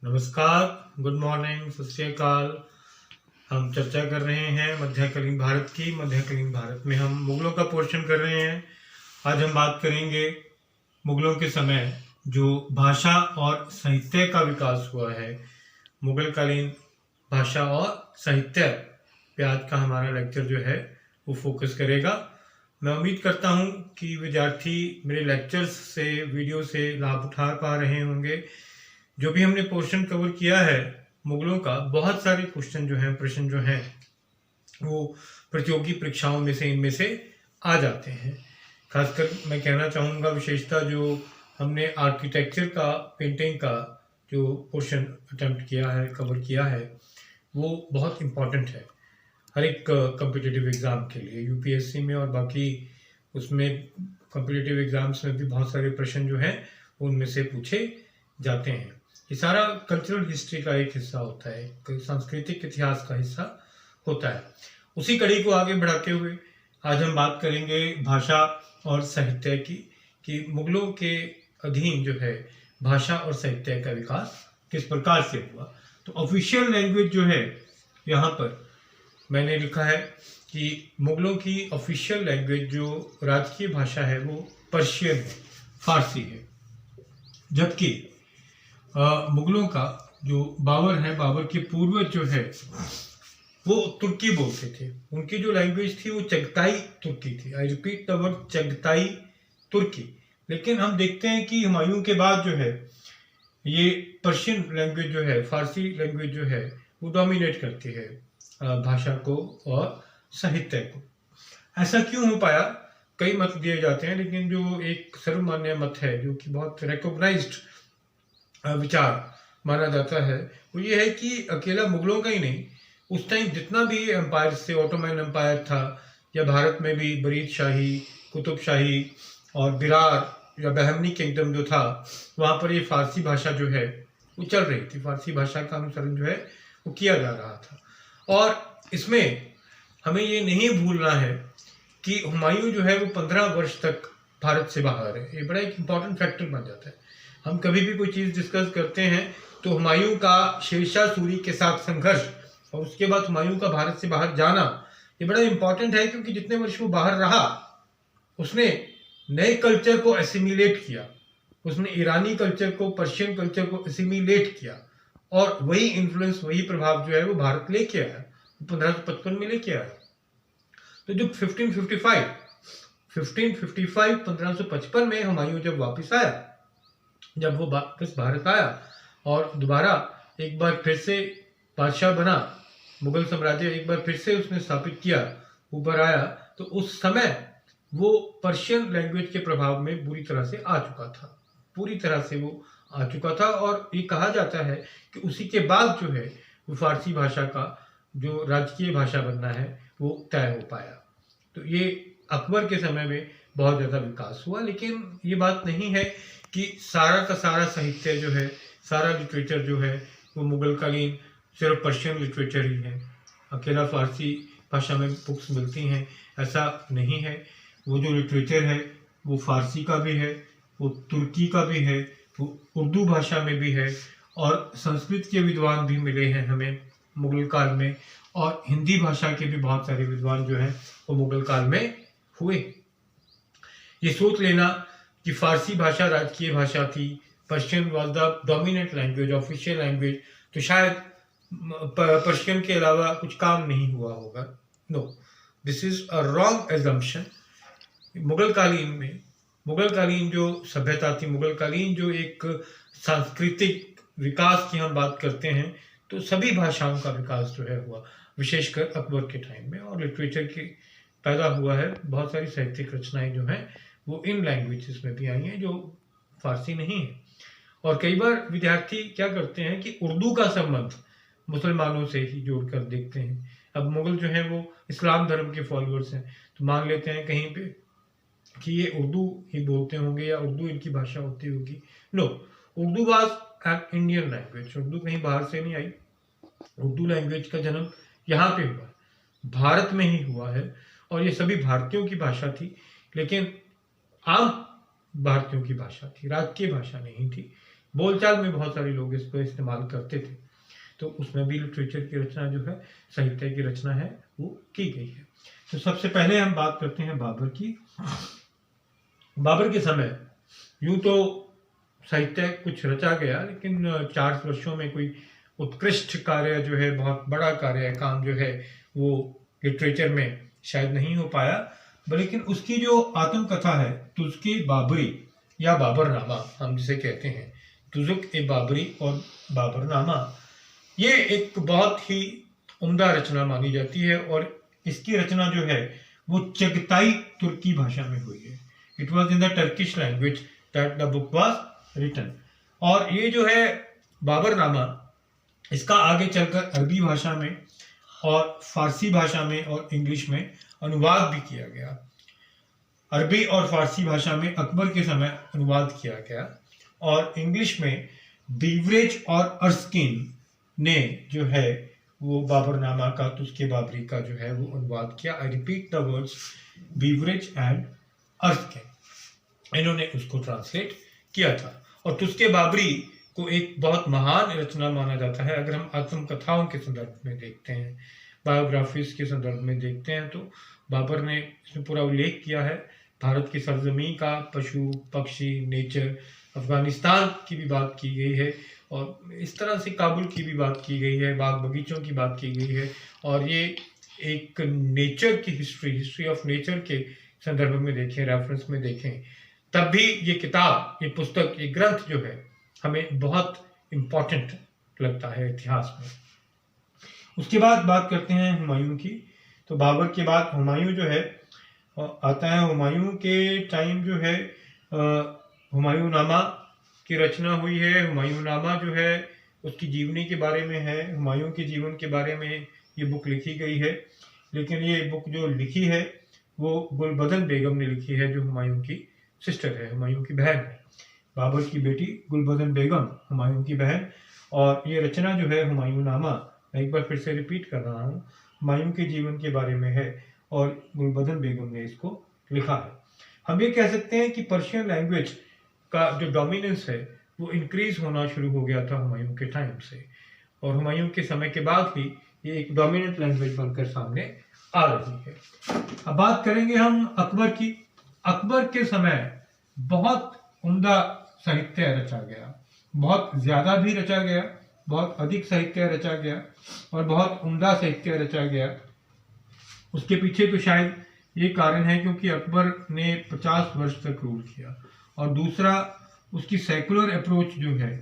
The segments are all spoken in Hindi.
नमस्कार, गुड मॉर्निंग, सत श्री अकाल। हम चर्चा कर रहे हैं मध्यकालीन भारत की। मध्यकालीन भारत में हम मुगलों का पोर्शन कर रहे हैं। आज हम बात करेंगे मुगलों के समय जो भाषा और साहित्य का विकास हुआ है। मुगलकालीन भाषा और साहित्य पे आज का हमारा लेक्चर जो है वो फोकस करेगा। मैं उम्मीद करता हूँ कि विद्यार्थी मेरे लेक्चर्स से, वीडियो से लाभ उठा पा रहे होंगे। जो भी हमने पोर्शन कवर किया है मुगलों का, बहुत सारे क्वेश्चन जो हैं, प्रश्न जो हैं, वो प्रतियोगी परीक्षाओं में से इनमें से आ जाते हैं। खासकर मैं कहना चाहूँगा विशेषता जो हमने आर्किटेक्चर का, पेंटिंग का जो पोर्शन अटेम्प्ट किया है, कवर किया है, वो बहुत इम्पॉर्टेंट है हर एक कम्पिटिटिव एग्ज़ाम के लिए। यूपीएससी में और बाकी उसमें कम्पिटिटिव एग्ज़ाम्स में भी बहुत सारे प्रश्न जो हैं उनमें से पूछे जाते हैं। ये सारा कल्चरल हिस्ट्री का एक हिस्सा होता है, सांस्कृतिक इतिहास का हिस्सा होता है। उसी कड़ी को आगे बढ़ाते हुए आज हम बात करेंगे भाषा और साहित्य की, कि मुगलों के अधीन जो है भाषा और साहित्य का विकास किस प्रकार से हुआ। तो ऑफिशियल लैंग्वेज जो है, यहाँ पर मैंने लिखा है कि मुगलों की ऑफिशियल लैंग्वेज जो राजकीय भाषा है वो पर्शियन है, फारसी है। जबकि मुगलों का जो बाबर है, बाबर के पूर्वज जो है वो तुर्की बोलते थे। उनकी जो लैंग्वेज थी वो चगताई तुर्की थी। I repeat the word Chagatai Turki. लेकिन हम देखते हैं कि हुमायूं के बाद जो है ये पर्शियन लैंग्वेज जो है, फारसी लैंग्वेज जो है वो डोमिनेट करती है भाषा को और साहित्य को। ऐसा क्यों हो पाया? कई मत दिए जाते हैं, लेकिन जो एक सर्वमान्य मत है, जो कि बहुत रिकॉग्नाइज्ड विचार माना जाता है, वो ये है कि अकेला मुगलों का ही नहीं, उस टाइम जितना भी एम्पायर से, ऑटोमन एम्पायर था या भारत में भी बरीद शाही, कुतुब शाही और बिरार या बहमनी किंगडम जो था, वहाँ पर ये फारसी भाषा जो है वो चल रही थी। फारसी भाषा का अनुसरण जो है वो किया जा रहा था। और इसमें हमें ये नहीं भूलना है कि हुमायूं जो है वो 15 वर्ष तक भारत से बाहर है। ये बड़ा एक इम्पॉर्टेंट फैक्टर बन जाता है। हम कभी भी कोई चीज़ डिस्कस करते हैं तो हुमायूं का शेरशाह सूरी के साथ संघर्ष और उसके बाद हुमायूं का भारत से बाहर जाना, ये बड़ा इम्पॉर्टेंट है, क्योंकि जितने वर्ष वो बाहर रहा उसने नए कल्चर को एसिमिलेट किया। उसने ईरानी कल्चर को, पर्शियन कल्चर को एसिमिलेट किया और वही इन्फ्लुएंस, वही प्रभाव जो है वो भारत लेके आया, 1555 में लेके आया। तो जो 1555 में हुमायूं जब वापस आया, जब वो वापस भारत आया और दोबारा एक बार फिर से बादशाह बना, मुगल साम्राज्य एक बार फिर से उसने स्थापित किया, ऊपर आया, तो उस समय वो पर्शियन लैंग्वेज के प्रभाव में बुरी तरह से आ चुका था, पूरी तरह से वो आ चुका था। और ये कहा जाता है कि उसी के बाद जो है वो फारसी भाषा का जो राजकीय भाषा बनना है वो तय हो पाया। तो ये अकबर के समय में बहुत ज़्यादा विकास हुआ। लेकिन ये बात नहीं है कि सारा का सारा साहित्य जो है, सारा लिटरेचर जो है वो मुगलकालीन सिर्फ पर्शियन लिटरेचर ही है। अकेला फारसी भाषा में बुक्स मिलती हैं, ऐसा नहीं है। वो जो लिटरेचर है वो फारसी का भी है, वो तुर्की का भी है, वो उर्दू भाषा में भी है, और संस्कृत के विद्वान भी मिले हैं हमें मुगल काल में, और हिंदी भाषा के भी बहुत सारे विद्वान जो हैं वो मुगल काल में हुए। ये सोच लेना कि फारसी भाषा राजकीय भाषा थी, Persian was the dominant language, official language, तो शायद पर्शियन के अलावा कुछ काम नहीं हुआ होगा। No, this is a wrong assumption. मुगलकालीन जो सभ्यता थी, मुगलकालीन जो एक सांस्कृतिक विकास की हम बात करते हैं, तो सभी भाषाओं का विकास जो है हुआ, विशेषकर अकबर के टाइम में, और लिटरेचर की पैदा हुआ है। बहुत सारी साहित्यिक रचनाएं जो हैं वो इन लैंग्वेजेस में भी आई हैं जो फारसी नहीं है। और कई बार विद्यार्थी क्या करते हैं कि उर्दू का संबंध मुसलमानों से ही जोड़कर देखते हैं। अब मुगल जो हैं वो इस्लाम धर्म के फॉलोअर्स हैं, तो मान लेते हैं कहीं पे कि ये उर्दू ही बोलते होंगे या उर्दू इनकी भाषा होती होगी। No, Urdu was an Indian language. Urdu कहीं बाहर से नहीं आई। उर्दू लैंग्वेज का जन्म यहाँ पे हुआ, भारत में ही हुआ है, और ये सभी भारतीयों की भाषा थी, लेकिन आम भारतीयों की भाषा थी, राजकीय भाषा नहीं थी। बोलचाल में बहुत सारे लोग इसको इस्तेमाल करते थे। तो उसमें भी लिटरेचर की रचना जो है, साहित्य की रचना है, वो की गई है। तो सबसे पहले हम बात करते हैं बाबर की। बाबर के समय यूं तो साहित्य कुछ रचा गया, लेकिन 4 वर्षों में कोई उत्कृष्ट कार्य जो है, बहुत बड़ा कार्य काम जो है, वो लिटरेचर में शायद नहीं हो पाया। लेकिन उसकी जो आत्मकथा है, तुज़्क-ए बाबरी या बाबरनामा हम जिसे कहते हैं, तुज़्क-ए-बाबरी और बाबरनामा, ये एक बहुत ही उम्दा रचना मानी जाती है। और इसकी रचना जो है वो चगताई तुर्की भाषा में हुई है। It was in the Turkish language that the book was written. और ये जो है बाबरनामा, इसका आगे चलकर अरबी भाषा में और फारसी भाषा में और इंग्लिश में अनुवाद भी किया गया। अरबी और फारसी भाषा में अकबर के समय अनुवाद किया गया, और इंग्लिश में बीवरेज और अर्स्किन ने जो है वो बाबरनामा का, तुज़्क-ए-बाबरी का जो है वो अनुवाद किया। आई repeat the words, beverage and Erskine, इन्होंने उसको ट्रांसलेट किया था। और तुज़्क-ए-बाबरी को एक बहुत महान रचना माना जाता है। अगर हम आत्मकथाओं के संदर्भ में देखते हैं, बायोग्राफीज के संदर्भ में देखते हैं, तो बाबर ने इसमें पूरा उल्लेख किया है भारत की सरजमी का, पशु पक्षी, नेचर, अफगानिस्तान की भी बात की गई है, और इस तरह से काबुल की भी बात की गई है, बाग बगीचों की बात की गई है। और ये एक नेचर की हिस्ट्री ऑफ नेचर के संदर्भ में देखें, रेफरेंस में देखें, तब भी ये किताब, ये पुस्तक, ये ग्रंथ जो है हमें बहुत इम्पोर्टेंट लगता है इतिहास में। उसके बाद बात करते हैं हुमायूं की। तो बाबर के बाद हुमायूं जो है आता है। हुमायूं के टाइम जो है हुमायूं नामा की रचना हुई है। हुमायूं नामा जो है उसकी जीवनी के बारे में है, हुमायूं के जीवन के बारे में ये बुक लिखी गई है। लेकिन ये बुक जो लिखी है वो गुलबदन बेगम ने लिखी है, जो हुमायूं की सिस्टर है, हुमायूं की बहन है। बाबर की बेटी गुलबदन बेगम, हुमायूं की बहन। और ये रचना जो है हुमायूं नामा, मैं एक बार फिर से रिपीट कर रहा हूँ, हुमायूं के जीवन के बारे में है और गुलबदन बेगम ने इसको लिखा है। हम ये कह सकते हैं कि पर्शियन लैंग्वेज का जो डोमिनेंस है वो इंक्रीज होना शुरू हो गया था हुमायूं के टाइम से, और हुमायूं के समय के बाद ही ये एक डोमिनेंट लैंग्वेज बनकर सामने आ रही है। अब बात करेंगे हम अकबर की। अकबर के समय बहुत उम्दा साहित्य रचा गया, बहुत ज़्यादा भी रचा गया, बहुत अधिक साहित्य रचा गया और बहुत उम्दा साहित्य रचा गया। उसके पीछे तो शायद ये कारण है क्योंकि अकबर ने 50 वर्ष तक रूल किया, और दूसरा उसकी सेकुलर अप्रोच जो है,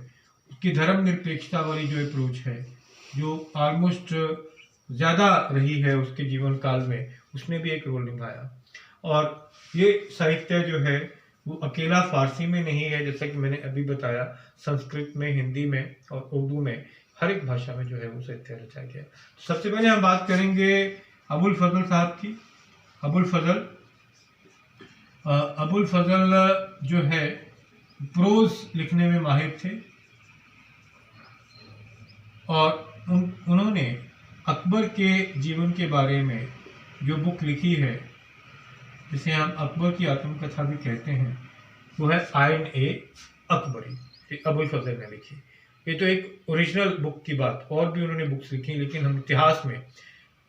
उसकी धर्मनिरपेक्षता वाली जो अप्रोच है, जो ऑलमोस्ट ज़्यादा रही है उसके जीवन काल में, उसने भी एक रोल निभाया। और ये साहित्य जो है वो अकेला फारसी में नहीं है, जैसा कि मैंने अभी बताया, संस्कृत में, हिंदी में और उर्दू में, हर एक भाषा में जो है वो साहित्य रचा गया। सबसे पहले हम बात करेंगे अबुल फजल साहब की। अबुल फजल जो है प्रोज लिखने में माहिर थे, और उन्होंने अकबर के जीवन के बारे में जो बुक लिखी है, जिसे हम अकबर की आत्मकथा भी कहते हैं, वो है आइन-ए-अकबरी, अबुल फजल ने लिखी। ये तो एक ओरिजिनल बुक की बात, और भी उन्होंने बुक्स लिखी, लेकिन हम इतिहास में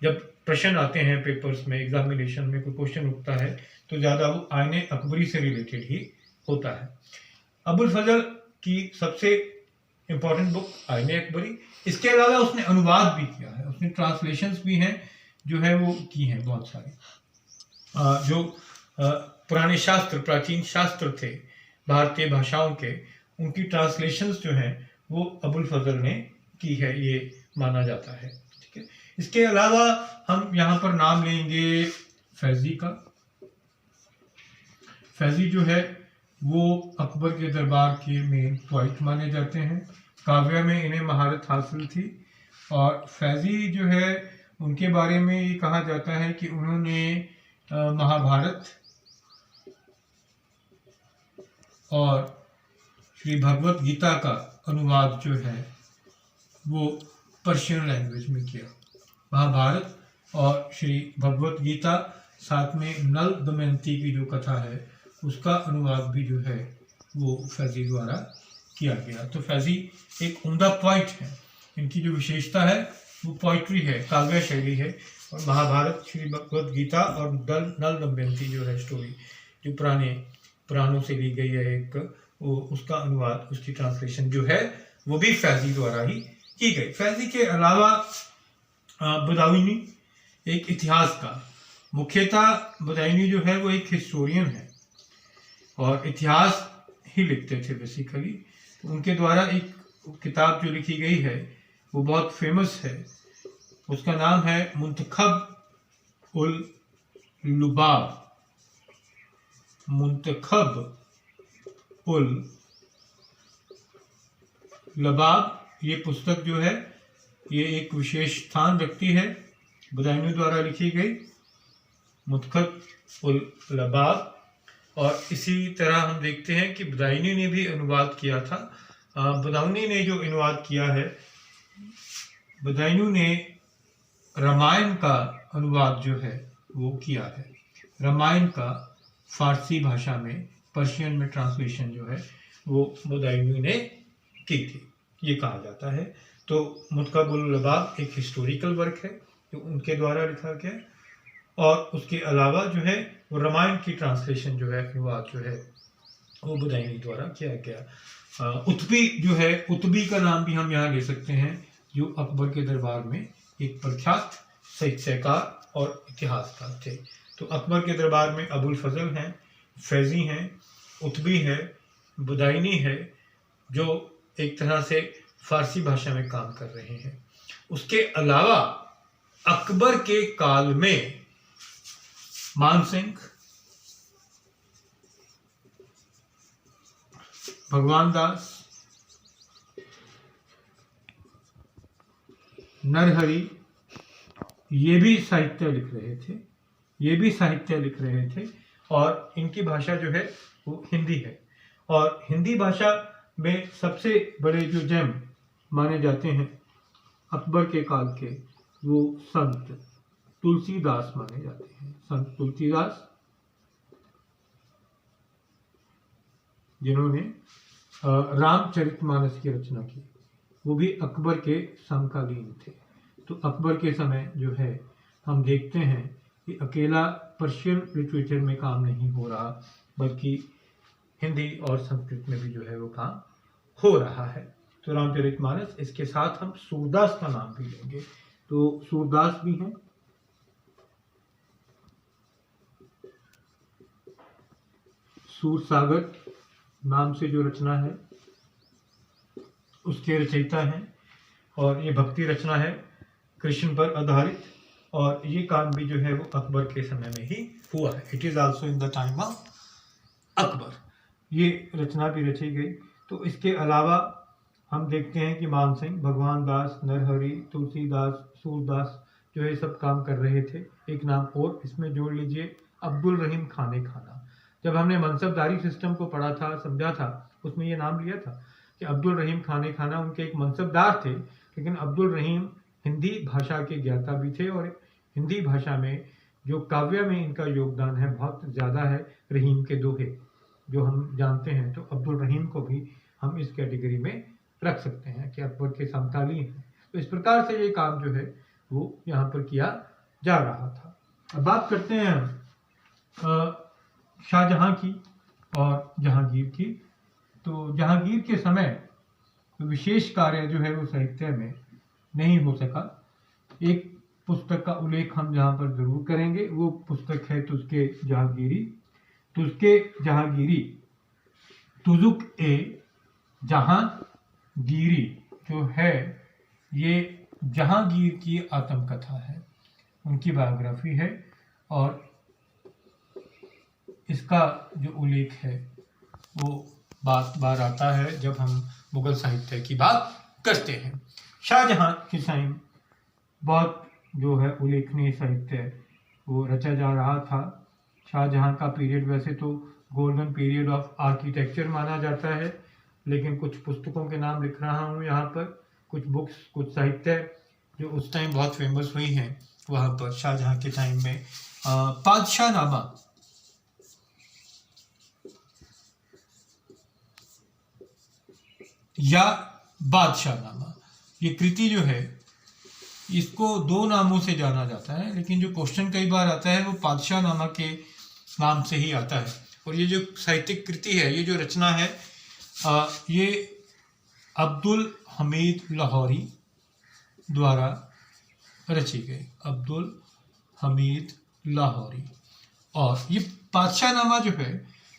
जब प्रश्न आते हैं पेपर्स में, एग्जामिनेशन में कोई क्वेश्चन उठता है, तो ज़्यादा वो आइन-ए-अकबरी से रिलेटेड ही होता है। अबुल फजल की सबसे इम्पॉर्टेंट बुक आइन-ए-अकबरी। इसके अलावा उसने अनुवाद भी किया है, उसने ट्रांसलेशंस भी हैं जो है वो की हैं बहुत सारी। जो पुराने शास्त्र, प्राचीन शास्त्र थे भारतीय भाषाओं के, उनकी ट्रांसलेशंस जो हैं वो अबुल फजल ने की है, ये माना जाता है। ठीक है। इसके अलावा हम यहाँ पर नाम लेंगे फैजी का। फैजी जो है वो अकबर के दरबार के मेन पोइट माने जाते हैं। काव्य में इन्हें महारत हासिल थी, और फैजी जो है उनके बारे में ये कहा जाता है कि उन्होंने महाभारत और श्री भगवत गीता का अनुवाद जो है वो पर्शियन लैंग्वेज में किया। महाभारत और श्री भगवत गीता, साथ में नल दमयंती की जो कथा है, उसका अनुवाद भी जो है वो फैजी द्वारा किया गया। तो फैजी एक उम्दा पोइट है। इनकी जो विशेषता है वो पोइट्री है, काव्य शैली है। और महाभारत, श्री भगवद गीता और नल दमयंती जो है स्टोरी, जो पुराणों से ली गई है एक, वो उसका अनुवाद, उसकी ट्रांसलेशन जो है वो भी फैजी द्वारा ही की गई। फैजी के अलावा बदायूनी एक इतिहासकार, मुख्यतः बदायूनी जो है वो एक हिस्टोरियन है और इतिहास ही लिखते थे बेसिकली। तो उनके द्वारा एक किताब जो लिखी गई है वो बहुत फेमस है। उसका नाम है मुंतखब उल लुबाब। मुंतखब उल लबाब ये पुस्तक जो है ये एक विशेष स्थान रखती है, बदायूनी द्वारा लिखी गई मुंतखब उल लबाब। और इसी तरह हम देखते हैं कि बदायूनी ने भी अनुवाद किया था। बदायूनी ने जो अनुवाद किया है, बदायूनी ने रामायण का अनुवाद जो है वो किया है। रामायण का फारसी भाषा में, पर्शियन में ट्रांसलेशन जो है वो बदायूनी ने की थी, ये कहा जाता है। तो मुंतखब उल लबाब एक हिस्टोरिकल वर्क है जो उनके द्वारा लिखा गया, और उसके अलावा जो है वो रामायण की ट्रांसलेशन जो है, अनुवाद जो है वो बदायूनी द्वारा किया गया। उत्बी जो है, उत्बी का नाम भी हम यहाँ ले सकते हैं, जो अकबर के दरबार में एक प्रख्यात साहित्यकार और इतिहासकार थे। तो अकबर के दरबार में अबुल फजल हैं, फैजी हैं, उत्बी है, बदायूनी है, जो एक तरह से फारसी भाषा में काम कर रहे हैं। उसके अलावा अकबर के काल में मानसिंह, भगवान दास, नरहरि ये भी साहित्य लिख रहे थे। और इनकी भाषा जो है वो हिंदी है। और हिंदी भाषा में सबसे बड़े जो जेम माने जाते हैं अकबर के काल के, वो संत तुलसीदास माने जाते हैं। संत तुलसीदास जिन्होंने रामचरितमानस की रचना की, वो भी अकबर के समकालीन थे। तो अकबर के समय जो है हम देखते हैं कि अकेला पर्शियन लिटरेचर में काम नहीं हो रहा, बल्कि हिंदी और संस्कृत में भी जो है वो काम हो रहा है। तो रामचरितमानस, इसके साथ हम सूरदास का नाम भी लेंगे। तो सूरदास भी हैं, सूरसागर नाम से जो रचना है उसके रचयिता हैं, और ये भक्ति रचना है कृष्ण पर आधारित, और ये काम भी जो है वो अकबर के समय में ही हुआ है। It is also in the time of Akbar, ये रचना भी रची गई। तो इसके अलावा हम देखते हैं कि मानसिंह, भगवान दास, नरहरि, तुलसीदास, सूरदास जो है सब काम कर रहे थे। एक नाम और इसमें जोड़ लीजिए, अब्दुल रहीम खाने खाना। जब हमने मनसबदारी सिस्टम को पढ़ा था, समझा था, उसमें ये नाम लिया था कि अब्दुल रहीम खाने खाना उनके एक मनसबदार थे, लेकिन अब्दुल रहीम हिंदी भाषा के ज्ञाता भी थे, और हिंदी भाषा में जो काव्य में इनका योगदान है बहुत ज़्यादा है। रहीम के दोहे जो हम जानते हैं, तो अब्दुल रहीम को भी हम इस कैटेगरी में रख सकते हैं कि अकबर के समकालीन हैं। तो इस प्रकार से ये काम जो है वो यहाँ पर किया जा रहा था। अब बात करते हैं शाहजहां की और जहांगीर की। तो जहांगीर के समय विशेष कार्य जो है वो साहित्य में नहीं हो सका। एक पुस्तक का उल्लेख हम यहाँ पर जरूर करेंगे, वो पुस्तक है तुज़के जहांगीरी। तुज़के जहांगीरी, तुज़ुक ए जहांगीरी जो है ये जहांगीर की आत्मकथा है, उनकी बायोग्राफी है, और इसका जो उल्लेख है वो बार आता है जब हम मुगल साहित्य की बात करते हैं। शाहजहां के टाइम बहुत जो है उल्लेखनीय साहित्य वो रचा जा रहा था। शाहजहां का पीरियड वैसे तो गोल्डन पीरियड ऑफ आर्किटेक्चर माना जाता है, लेकिन कुछ पुस्तकों के नाम लिख रहा हूँ यहाँ पर, कुछ बुक्स, कुछ साहित्य जो उस टाइम बहुत फेमस हुई हैं वहाँ पर शाहजहां के टाइम में। पादशाहनामा, या बादशाहनामा। ये कृति जो है इसको दो नामों से जाना जाता है, लेकिन जो क्वेश्चन कई बार आता है वो बादशाहनामा के नाम से ही आता है। और ये जो साहित्यिक कृति है, ये जो रचना है, ये अब्दुल हमीद लाहौरी द्वारा रची गई, अब्दुल हमीद लाहौरी। और ये बादशाहनामा जो है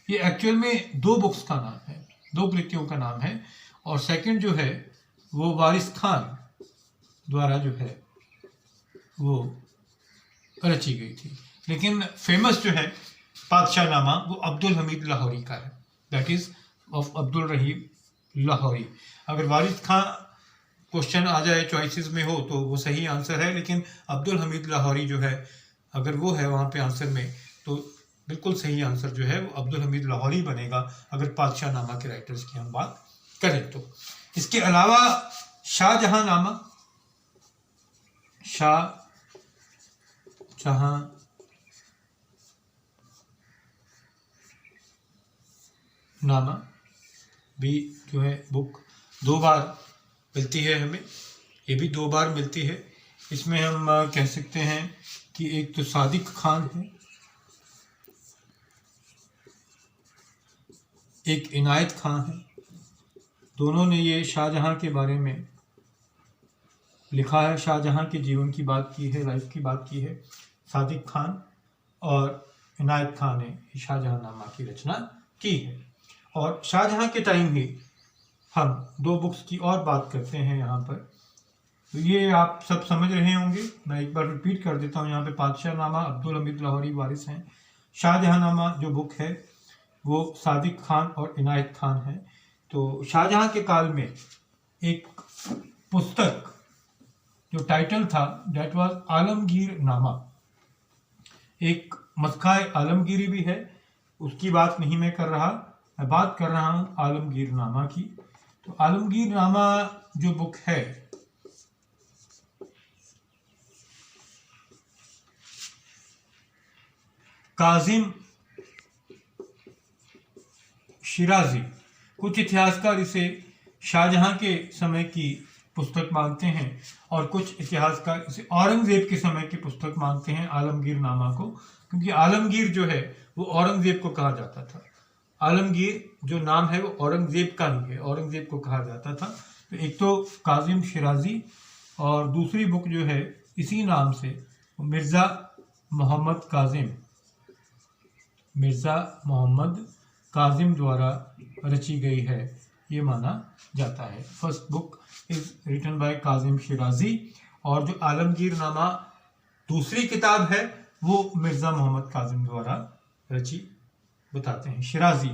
ये एक्चुअल में दो बुक्स का नाम है, दो कृतियों का नाम है। और सेकंड जो है वो वारिस खान द्वारा जो है वो रची गई थी, लेकिन फेमस जो है बादशाहनामा वो अब्दुल हमीद लाहौरी का है, दैट इज ऑफ अब्दुल रहीम लाहौरी। अगर वारिस खान क्वेश्चन आ जाए चॉइसेस में हो तो वो सही आंसर है, लेकिन अब्दुल हमीद लाहौरी जो है अगर वो है वहाँ पे आंसर में तो बिल्कुल सही आंसर जो है वो अब्दुल हमीद लाहौरी बनेगा, अगर बादशाहनामा के राइटर्स की हम बात करें तो। इसके अलावा शाहजहांनामा, शाहजहांनामा भी जो है बुक दो बार मिलती है हमें, ये भी दो बार मिलती है। इसमें हम कह सकते हैं कि एक तो सादिक खान है, एक इनायत खान है। दोनों ने ये शाहजहां के बारे में लिखा है, शाहजहां के जीवन की बात की है, लाइफ की बात की है। सादिक खान और इनायत खान ने शाहजहांनामा की रचना की है। और शाहजहां के टाइम ही हम दो बुक्स की और बात करते हैं यहाँ पर, तो ये आप सब समझ रहे होंगे, मैं एक बार रिपीट कर देता हूँ। यहाँ पे बादशाहनामा अब्दुल हमीद लाहौरी वारिस हैं, शाहजहांनामा जो बुक है वो सादिक खान और इनायत खान है। तो शाहजहां के काल में एक पुस्तक जो टाइटल था दैट वाज आलमगीर नामा, एक मस्काए आलमगीरी भी है, उसकी बात नहीं मैं कर रहा, मैं बात कर रहा हूँ आलमगीर नामा की। तो आलमगीर नामा जो बुक है काजिम शिराजी, कुछ इतिहासकार इसे शाहजहां के समय की पुस्तक मानते हैं और कुछ इतिहासकार इसे औरंगजेब के समय की पुस्तक मानते हैं आलमगीर नामा को, क्योंकि आलमगीर जो है वो औरंगजेब को कहा जाता था। आलमगीर जो नाम है वो औरंगजेब का ही है, औरंगजेब को कहा जाता था। तो एक तो काजिम शिराजी और दूसरी बुक जो है इसी नाम से मिर्ज़ा मोहम्मद काजिम द्वारा रची गई है, ये माना जाता है। First book is written by Kazim Shirazi और जो आलमगीर नामा दूसरी किताब है वो मिर्ज़ा मोहम्मद काजिम द्वारा रची बताते हैं। शिराजी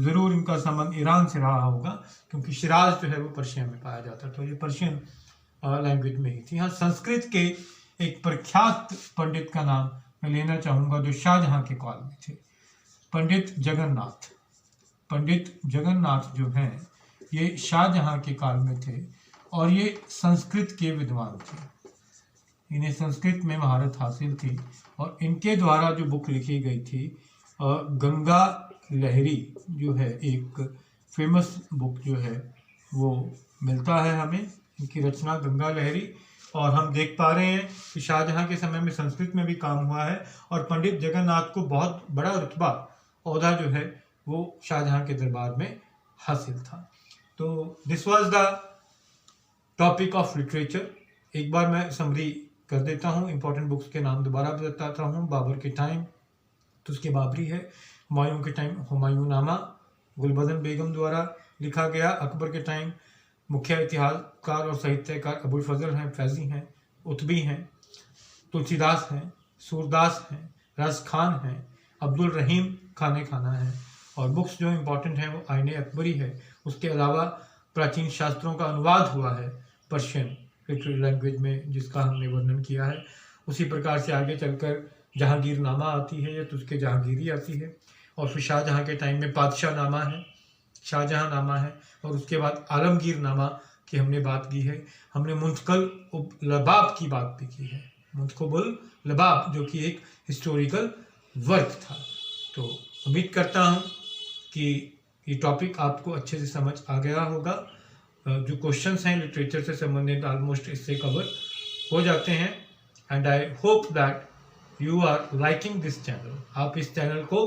ज़रूर इनका संबंध ईरान से रहा होगा, क्योंकि शिराज जो है वो पर्शिया में पाया जाता, तो ये पर्शियन लैंग्वेज में ही थी। हाँ, संस्कृत के एक प्रख्यात पंडित का नाम मैं लेना चाहूँगा जो शाहजहां के काल में थे, पंडित जगन्नाथ जो हैं ये शाहजहां के काल में थे और ये संस्कृत के विद्वान थे, इन्हें संस्कृत में महारत हासिल थी। और इनके द्वारा जो बुक लिखी गई थी गंगा लहरी जो है, एक फेमस बुक जो है वो मिलता है हमें, इनकी रचना गंगा लहरी। और हम देख पा रहे हैं कि शाहजहां के समय में संस्कृत में भी काम हुआ है और पंडित जगन्नाथ को बहुत बड़ा रुतबा ओहदा जो है वो शाहजहां के दरबार में हासिल था। तो this was the topic of literature. एक बार मैं समरी कर देता हूँ, इंपॉर्टेंट बुक्स के नाम दोबारा बताता हूँ। बाबर के टाइम तो उसके बाबरी है, हुमायूं के टाइम हुमायूंनामा गुलबदन बेगम द्वारा लिखा गया, अकबर के टाइम मुख्य इतिहासकार और साहित्यकार अबुल फजल हैं, फैजी हैं, उतबी हैं, तुलसीदास हैं, सूरदास हैं, रस खान हैं, अब्दुल रहीम खाना है। और बुक्स जो इम्पोर्टेंट हैं वो आईने अकबरी है। उसके अलावा प्राचीन शास्त्रों का अनुवाद हुआ है पर्शियन लिटरेरी लैंग्वेज में, जिसका हमने वर्णन किया है। उसी प्रकार से आगे चलकर जहांगीरनामा आती है या तो उसके जहांगीरी आती है, और फिर शाहजहां के टाइम में बादशाहनामा है, शाहजहांनामा है, और उसके बाद आलमगीरनामा की हमने बात की है। हमने मुंतकल लबाब की बात भी की है, मुंतकबुल लबाब जो कि एक हिस्टोरिकल वर्क था। तो उम्मीद करता हूँ कि ये टॉपिक आपको अच्छे से समझ आ गया होगा। जो क्वेश्चंस हैं लिटरेचर से संबंधित ऑलमोस्ट इससे कवर हो जाते हैं। And I hope that you are liking this channel. आप इस चैनल को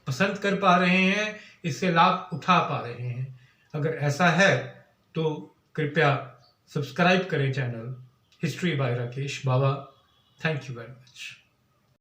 पसंद कर पा रहे हैं, इससे लाभ उठा पा रहे हैं। अगर ऐसा है तो कृपया सब्सक्राइब करें channel history by Rakesh Baba. Thank you very much.